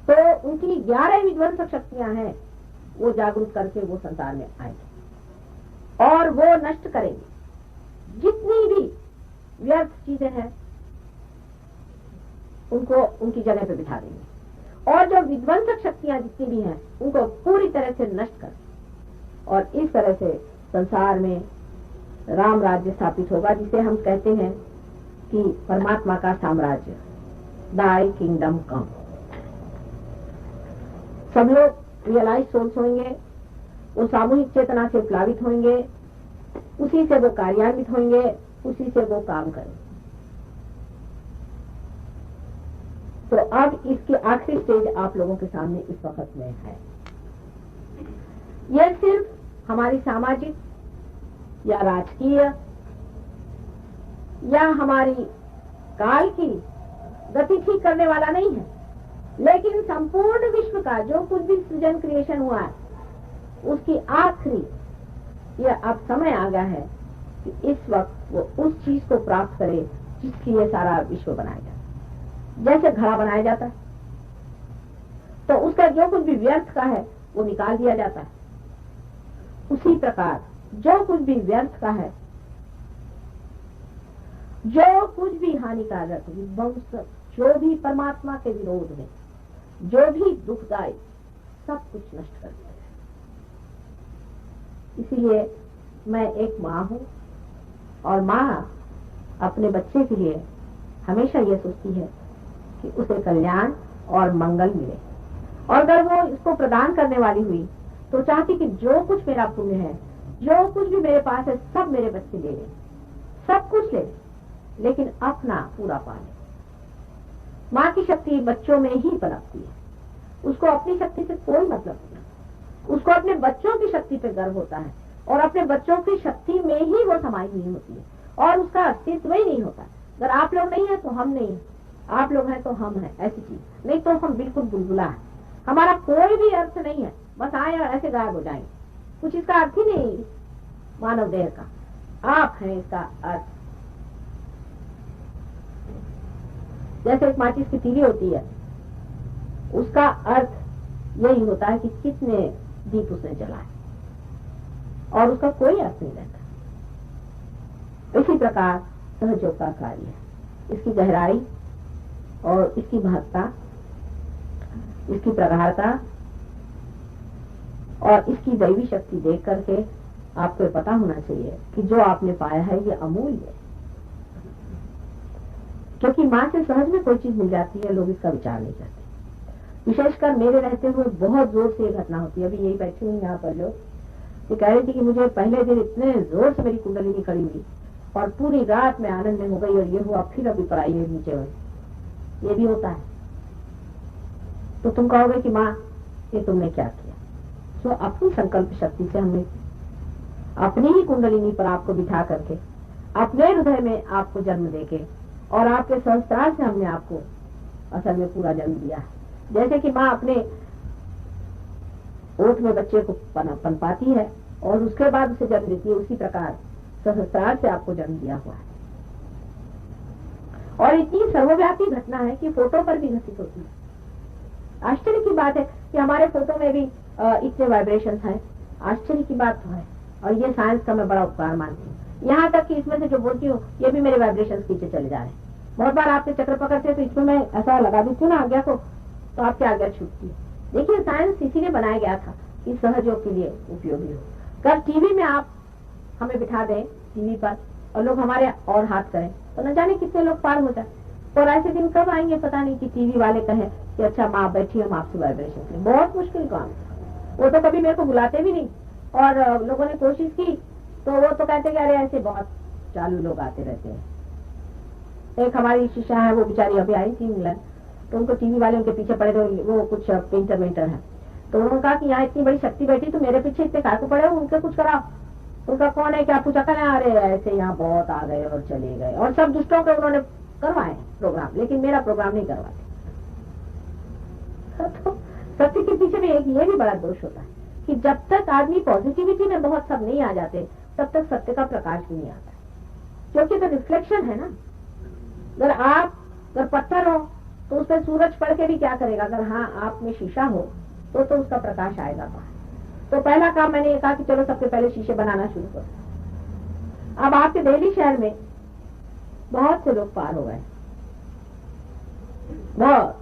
तो उनकी 11 विध्वंसक शक्तियां हैं, वो जागरूक करके वो संसार में आएंगे और वो नष्ट करेंगे जितनी भी व्यर्थ चीजें हैं, उनको उनकी जगह पे बिठा देंगे, और जो विध्वंसक शक्तियां जितनी भी हैं उनको पूरी तरह से नष्ट कर, और इस तरह से संसार में राम राज्य स्थापित होगा, जिसे हम कहते हैं कि परमात्मा का साम्राज्य, दाई किंगडम कम। सब लोग रियलाइज सोल्स होंगे, वो सामूहिक चेतना से प्लावित होंगे, उसी से वो कार्यान्वित होंगे, उसी से वो काम करेंगे। तो अब इसकी आखिरी स्टेज आप लोगों के सामने इस वक्त में है। यह सिर्फ हमारी सामाजिक या राजकीय या हमारी काल की गति ठीक करने वाला नहीं है, लेकिन संपूर्ण विश्व का जो कुछ भी सृजन क्रिएशन हुआ है, उसकी आखिरी यह अब समय आ गया है कि इस वक्त वो उस चीज को प्राप्त करे जिसकी ये सारा विश्व बनाया जाता है। जैसे घड़ा बनाया जाता है तो उसका जो कुछ भी व्यर्थ का है वो निकाल दिया जाता है, उसी प्रकार जो कुछ भी व्यर्थ का है, जो कुछ भी हानिकारक, विध्वंसक, जो भी परमात्मा के विरोध में, जो भी दुखदायी, सब कुछ नष्ट कर दिया जाए। इसीलिए मैं एक माँ हूँ और माँ अपने बच्चे के लिए हमेशा ये सोचती है कि उसे कल्याण और मंगल मिले, और अगर वो इसको प्रदान करने वाली हुई तो चाहती कि जो कुछ मेरा पुण्य है, जो कुछ भी मेरे पास है, सब मेरे बच्चे ले लें, सब कुछ ले लें, लेकिन अपना पूरा पा ले। माँ की शक्ति बच्चों में ही पनपती है, उसको अपनी शक्ति से कोई मतलब नहीं, उसको अपने बच्चों की शक्ति पे गर्व होता है और अपने बच्चों की शक्ति में ही वो समाई हुई होती है और उसका अस्तित्व ही नहीं होता। अगर आप लोग नहीं है तो हम नहीं है, आप लोग हैं तो हम हैं, ऐसी चीज नहीं तो हम बिल्कुल बुलबुला है, हमारा कोई भी अर्थ नहीं है, बस आए और ऐसे गायब हो जाएंगे, कुछ इसका अर्थ ही नहीं मानव देह का, आप हैं इसका अर्थ। जैसे एक माचिस की तीली होती है, उसका अर्थ यही होता है कि कितने दीप उसने जलाए, और उसका कोई अर्थ नहीं रहता। इसी प्रकार सहयोग का कार्य है, इसकी गहराई और इसकी महत्ता, इसकी प्रगाढ़ता और इसकी दैवी शक्ति देख करके आपको पता होना चाहिए कि जो आपने पाया है ये अमूल्य है, क्योंकि माँ से सहज में कोई चीज मिल जाती है, लोग इसका विचार नहीं करते। विशेषकर मेरे रहते हुए बहुत जोर से ये घटना होती है। अभी यही बैठी हुई यहाँ पर लोग ये कह रही थी कि मुझे पहले दिन इतने जोर से मेरी कुंडलिनी खड़ी हुई और पूरी रात में आनंद में हो गई, और ये हुआ फिर अभी पढ़ाई है नीचे हुई। ये भी होता है। तो तुम कहोगे कि माँ ये तुमने क्या किया? तो अपनी संकल्प शक्ति से हमने अपनी ही कुंडलिनी पर आपको बिठा करके, अपने हृदय में आपको जन्म देके और आपके संस्कार से हमने आपको असल में पूरा जन्म दिया है। जैसे कि माँ अपने ओठ में बच्चे को पनपाती है और उसके बाद उसे जन्म देती है, उसी प्रकार सहस्त्रार से आपको जन्म दिया हुआ है। और इतनी सर्वव्यापी घटना है कि फोटो पर भी घटित होती है। आश्चर्य की बात है कि हमारे फोटो में भी इतने वाइब्रेशंस हैं। आश्चर्य की बात तो है, और ये साइंस का मैं बड़ा उपकार मानती हूँ। यहाँ तक कि इसमें से जो बोलती हूँ ये भी मेरे वाइब्रेशंस पीछे चले जा रहे हैं। बहुत बार आपके चक्र पकड़ते तो इसमें मैं ऐसा लगा देती हूँ ना आज्ञा को, तो आपकी आज्ञा छूटती है। देखिए साइंस इसीलिए बनाया गया था कि सहयोग के लिए उपयोगी हो। अगर टीवी में आप हमें बिठा दें टीवी पर और लोग हमारे और हाथ करें तो न जाने कितने लोग पार हो जाए। और ऐसे दिन कब आएंगे पता नहीं कि टीवी वाले कहें कि अच्छा माँ बैठी हम आपसे वाइब्रेशन लें। बहुत मुश्किल काम। वो तो कभी मेरे को बुलाते भी नहीं, और लोगों ने कोशिश की तो वो तो कहते कि अरे ऐसे बहुत चालू लोग आते रहते हैं। एक हमारी शिष्या है, वो बेचारी अभी आई थी इंग्लैंड, तो उनको टीवी वाले उनके पीछे पड़े थे, वो कुछ पेंटर वेंटर है, तो उन्होंने कहा कि यहाँ इतनी बड़ी शक्ति बैठी तो मेरे पीछे इतने कार को पड़े, उनके कुछ कराओ। उनका कौन है क्या पूछा करें, अरे ऐसे यहाँ बहुत आ गए और चले गए, और सब दुष्टों के उन्होंने करवाए प्रोग्राम, लेकिन मेरा प्रोग्राम नहीं करवाते। तो सत्य के पीछे में एक ये भी बड़ा दोष होता है कि जब तक आदमी पॉजिटिविटी में बहुत सब नहीं आ जाते तब तक सत्य का प्रकाश भी नहीं आता, क्योंकि तो रिफ्लेक्शन है ना। अगर पत्थर हो तो उस पर सूरज पड़ के भी क्या करेगा, अगर हाँ आप में शीशा हो तो उसका प्रकाश आएगा बाहर। तो पहला काम मैंने ये कहा कि चलो सबसे पहले शीशे बनाना शुरू करो। अब आपके दिल्ली शहर में बहुत से लोग पार हो गए, बहुत।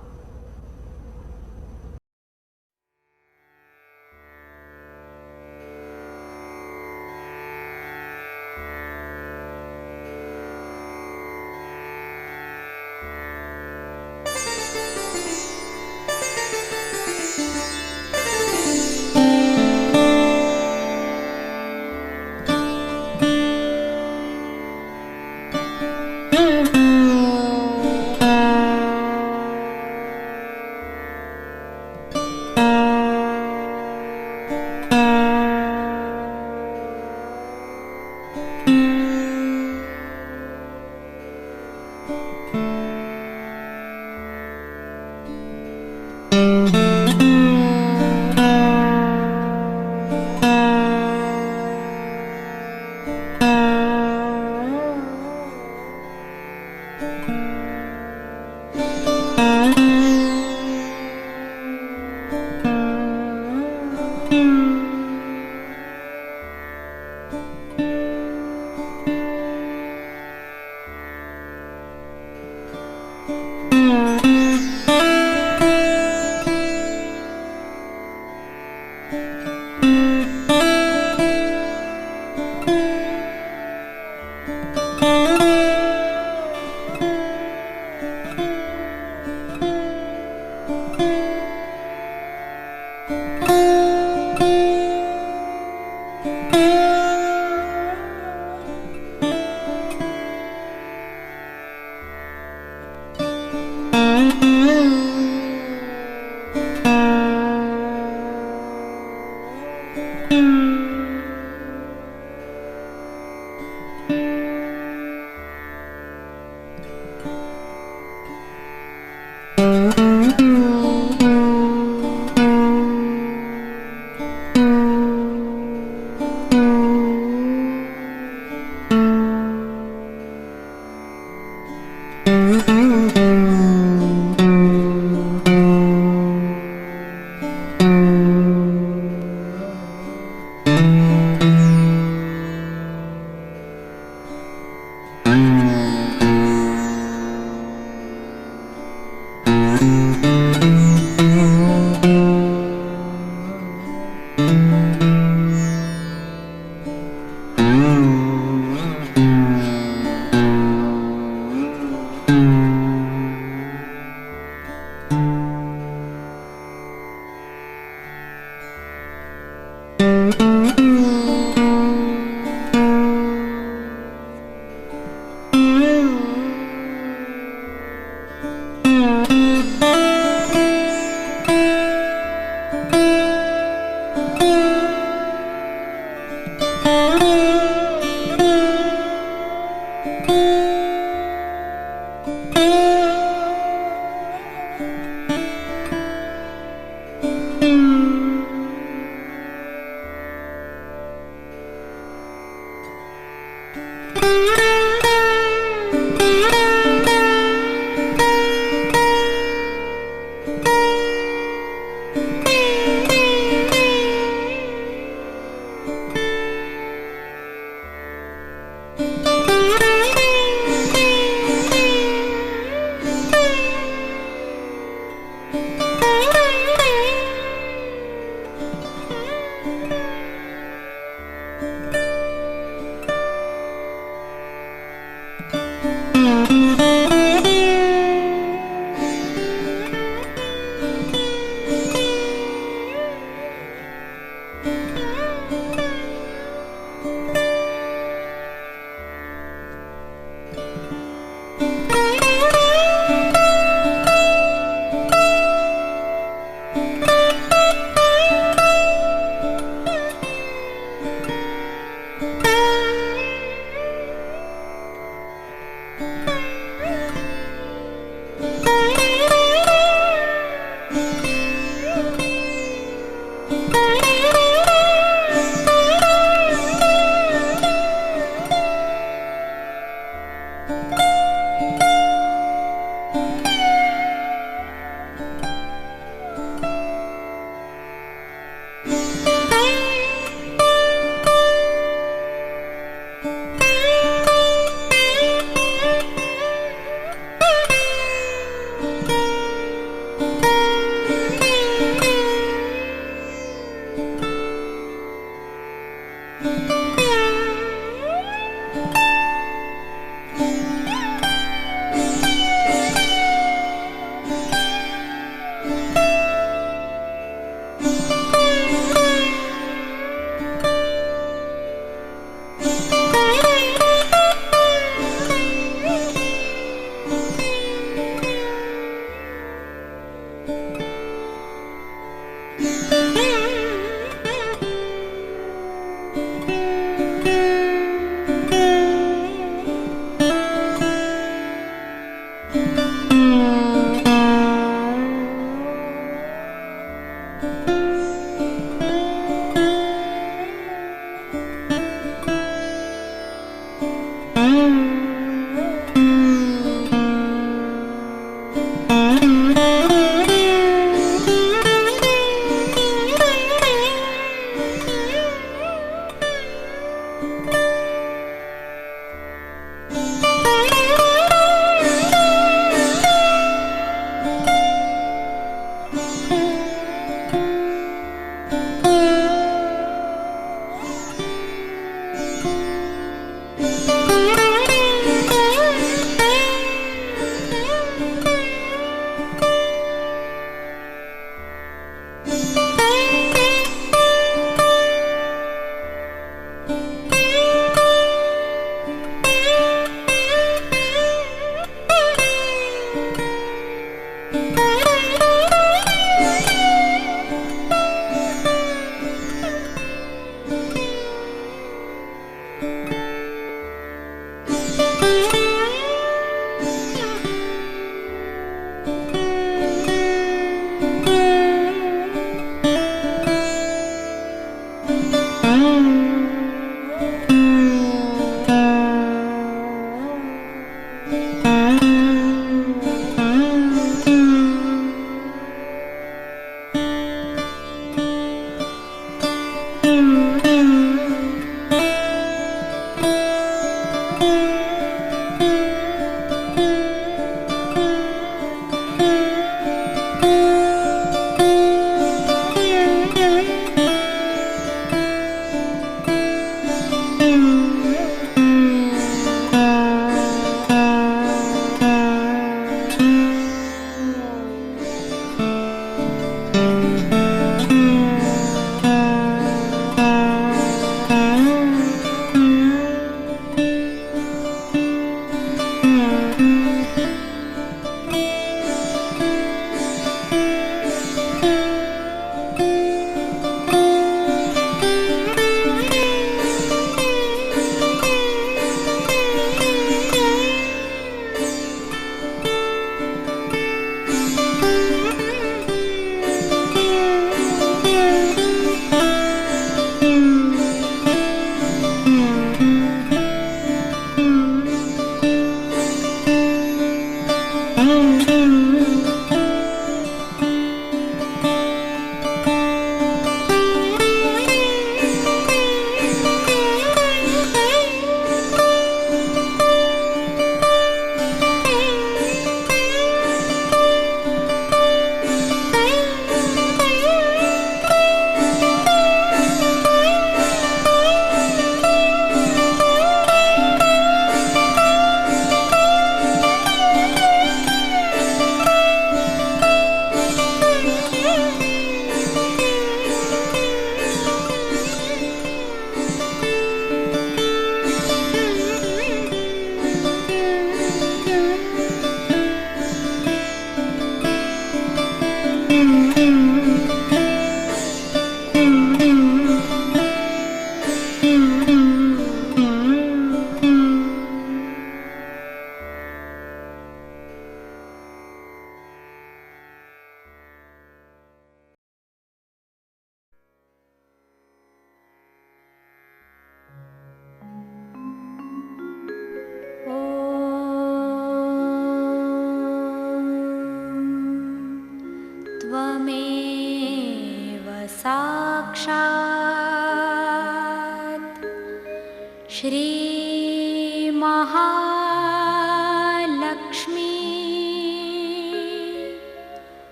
श्री महालक्ष्मी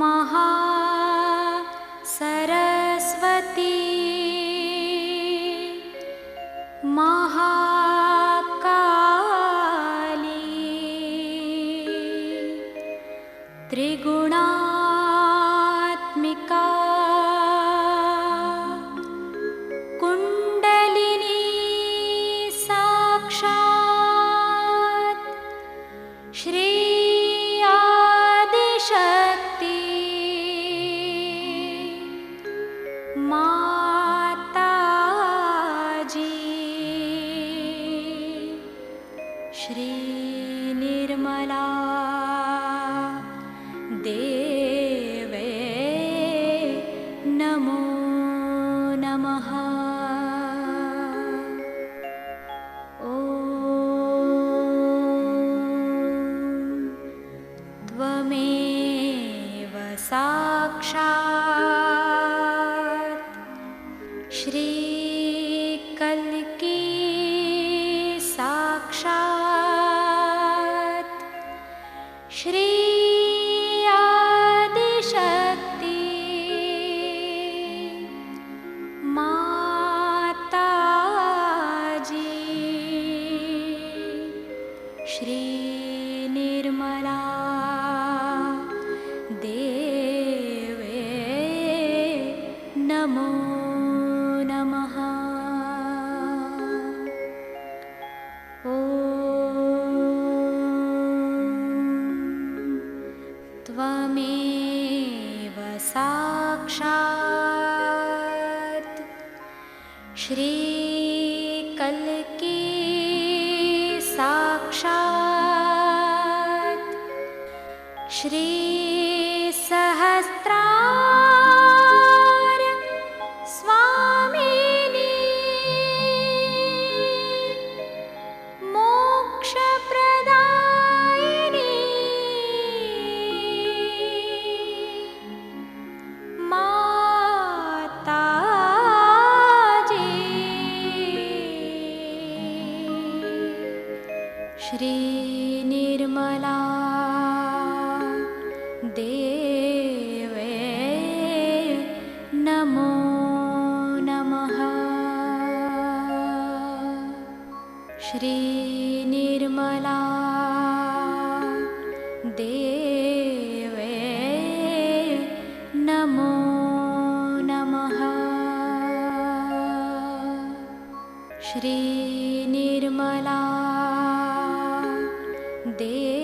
महासरस्वती महाकाली त्रिगुणात्मिका कुण्डलिनी साक्षात् श्री आदिशक्ति माताजी श्री निर्मला देवे नमो नमः। ॐ त्वमेव साक्षात् श्री कल्की साक्षात् श्री आदिशक्ति माताजी श्री निर्मला देवे नमो नमः। ॐ त्वमेव साक्षात् श्री कल्की साक्षात् श्री सहस्रार स्वामिनी मोक्षप्रदायिनी माताजी श्री निर्मला देवे नमो नमः। श्री निर्मला देवे नमो नमः। श्री निर्मला देवे